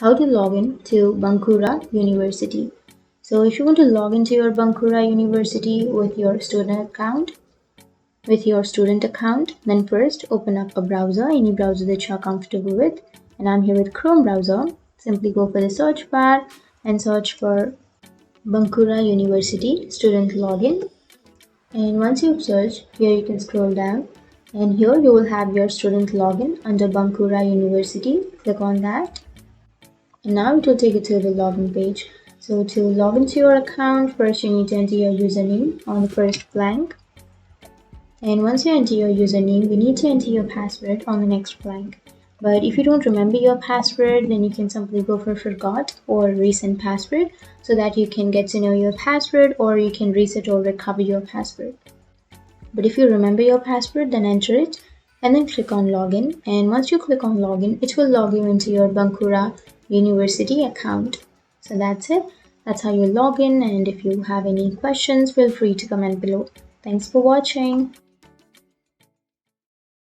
how to log in to Bankura University. So if you want to log into your Bankura University with your student account, then first open up a browser, any browser that you're comfortable with. And I'm here with Chrome browser. Simply go for the search bar and search for Bankura University student login. And once you've searched, here you can scroll down, and here you will have your student login under Bankura University. Click on that, and now it will take you to the login page. So to log into your account, first you need to enter your username on the first blank, and once you enter your username, you need to enter your password on the next blank. But if you don't remember your password, then you can simply go for forgot or recent password, so that you can get to know your password, or you can reset or recover your password. But if you remember your password, then enter it and then click on login. And once you click on login, it will log you into your Bankura University account. So that's it. That's how you log in. And if you have any questions, feel free to comment below. Thanks for watching.